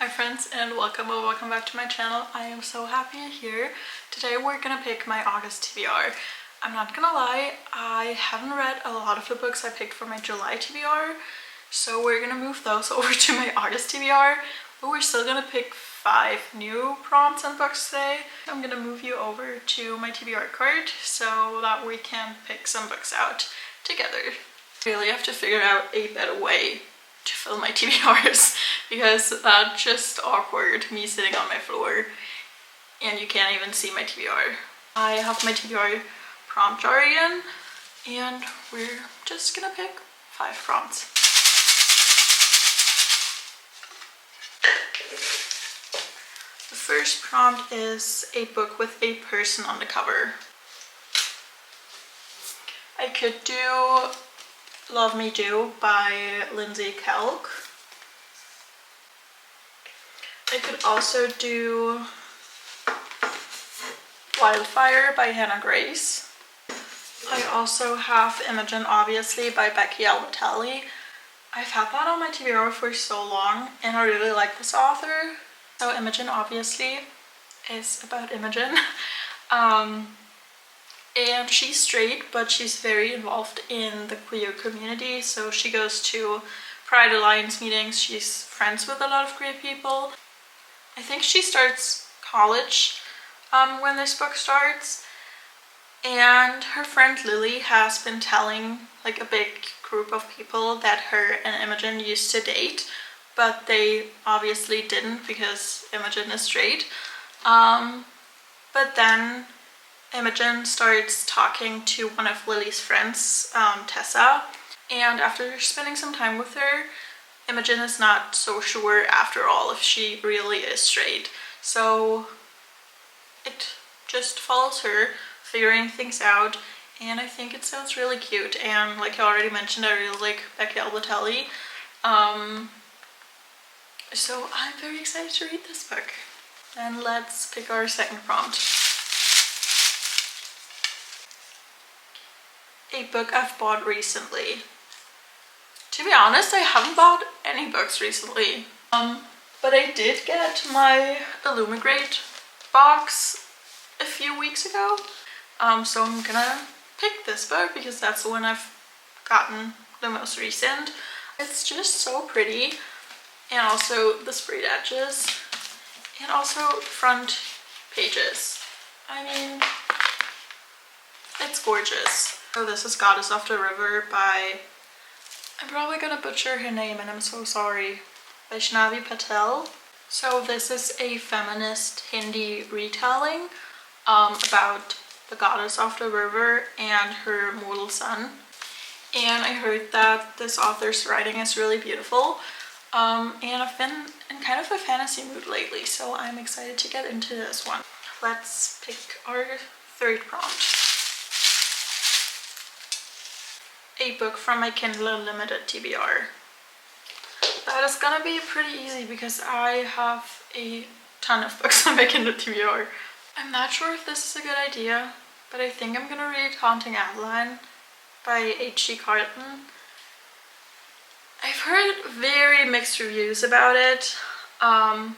Hi friends, and welcome back to my channel. I am so happy you're here. Today we're gonna pick my August TBR. I'm not gonna lie, I haven't read a lot of the books I picked for my July TBR, so we're gonna move those over to my August TBR, but we're still gonna pick 5 new prompts and books today. I'm gonna move you over to my TBR card so that we can pick some books out together. I really have to figure out a better way to fill my TBRs because that's just awkward, me sitting on my floor and you can't even see my TBR. I have my TBR prompt jar again and we're just gonna pick 5 prompts. The first prompt is a book with a person on the cover. I could do Love Me Do by Lindsay Kelk. I could also do Wildfire by Hannah Grace. I also have Imogen Obviously by Becky Albertalli. I've had that on my TBR for so long and I really like this author. So Imogen Obviously is about Imogen. And she's straight, but she's very involved in the queer community. So she goes to Pride Alliance meetings. She's friends with a lot of queer people. I think she starts college when this book starts. And her friend Lily has been telling like a big group of people that her and Imogen used to date, but they obviously didn't because Imogen is straight. But then Imogen starts talking to one of Lily's friends, Tessa, and after spending some time with her, Imogen is not so sure after all if she really is straight. So it just follows her figuring things out, and I think it sounds really cute. And like I already mentioned, I really like Becky Albertalli. So I'm very excited to read this book. And let's pick our second prompt. A book I've bought recently. To be honest, I haven't bought any books recently. But I did get my Illumigrate box a few weeks ago. So I'm gonna pick this book because that's the one I've gotten the most recent. It's just so pretty, and also the sprayed edges, and also front pages. I mean, it's gorgeous. So this is Goddess of the River by, I'm probably gonna butcher her name and I'm so sorry, Vaishnavi Patel. So this is a feminist Hindi retelling about the goddess of the river and her mortal son. And I heard that this author's writing is really beautiful. And I've been in kind of a fantasy mood lately, so I'm excited to get into this one. Let's pick our third prompt. A book from my Kindle Unlimited TBR. That is gonna be pretty easy because I have a ton of books on my Kindle TBR. I'm not sure if this is a good idea, but I think I'm gonna read Haunting Adeline by H.G. Carlton. I've heard very mixed reviews about it, and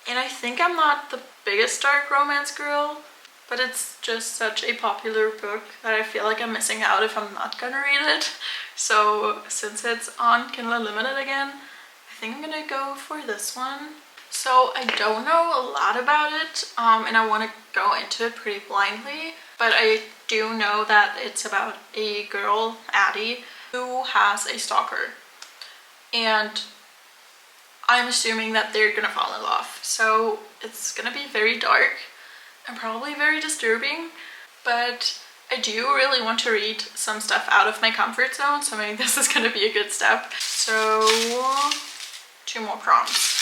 I think I'm not the biggest dark romance girl, but it's just such a popular book that I feel like I'm missing out if I'm not gonna read it. So since it's on Kindle Unlimited again, I think I'm gonna go for this one. So I don't know a lot about it, and I want to go into it pretty blindly, but I do know that it's about a girl, Addie, who has a stalker. And I'm assuming that they're gonna fall in love. So it's gonna be very dark and probably very disturbing, but I do really want to read some stuff out of my comfort zone, so maybe this is gonna be a good step. So 2 more prompts.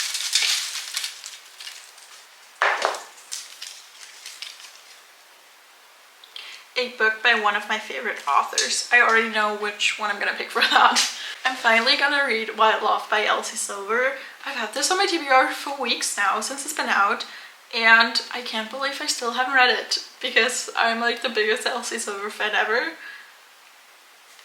A book by one of my favorite authors. I already know which one I'm gonna pick for that. I'm finally gonna read Wild Love by Elsie Silver. I've had this on my TBR for weeks now, since it's been out, and I can't believe I still haven't read it because I'm like the biggest Elsie Silver fan ever.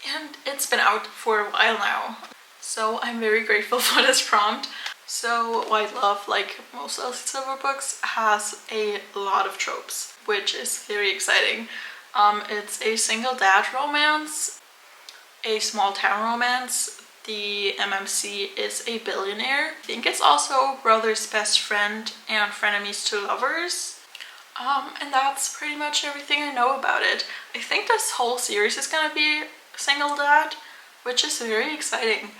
And it's been out for a while now. So I'm very grateful for this prompt. So White Love, like most Elsie Silver books, has a lot of tropes, which is very exciting. It's a single dad romance, a small town romance. The MMC is a billionaire. I think it's also brother's best friend and frenemies to lovers. And that's pretty much everything I know about it. I think this whole series is gonna be single dad, which is very exciting.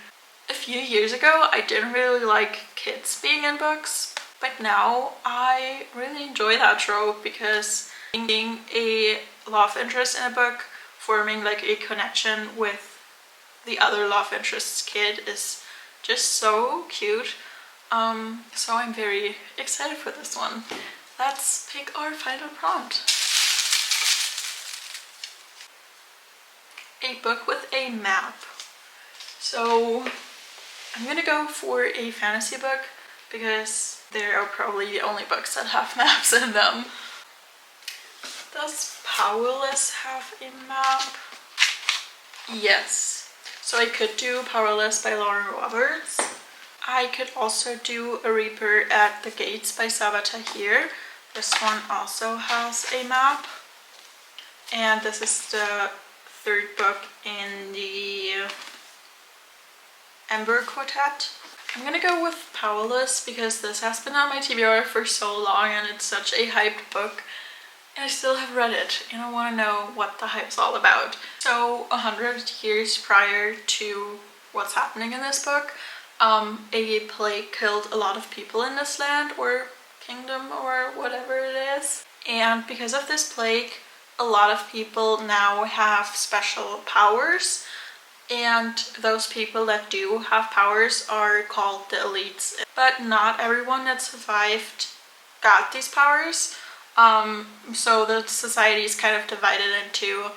A few years ago, I didn't really like kids being in books, but now I really enjoy that trope because being a love interest in a book, forming like a connection with the other love interest's kid is just so cute. So I'm very excited for this one. Let's pick our final prompt. A book with a map. So I'm gonna go for a fantasy book because they are probably the only books that have maps in them. Does Powerless have a map? Yes. So I could do Powerless by Lauren Roberts. I could also do A Reaper at the Gates by Sabaa Tahir. This one also has a map. And this is the third book in the Ember Quartet. I'm gonna go with Powerless because this has been on my TBR for so long and it's such a hyped book. And I still have read it and I want to know what the hype's all about. So 100 years prior to what's happening in this book, a plague killed a lot of people in this land or kingdom or whatever it is. And because of this plague, a lot of people now have special powers. And those people that do have powers are called the elites. But not everyone that survived got these powers. So the society is kind of divided into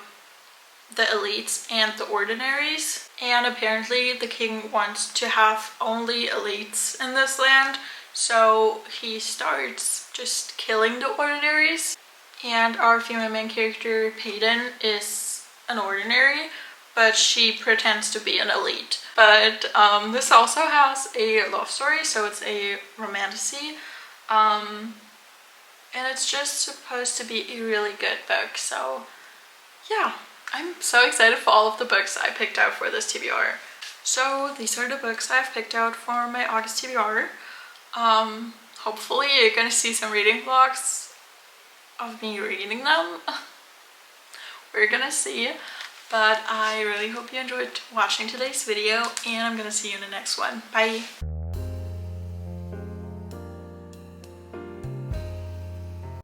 the elites and the ordinaries. And apparently the king wants to have only elites in this land. So he starts just killing the ordinaries. And our female main character, Payton, is an ordinary, but she pretends to be an elite. But this also has a love story, so it's a romantasy. And it's just supposed to be a really good book. So yeah, I'm so excited for all of the books I picked out for this TBR. So these are the books I've picked out for my August TBR. Hopefully you're gonna see some reading vlogs of me reading them. We're gonna see. But I really hope you enjoyed watching today's video and I'm gonna see you in the next one. Bye!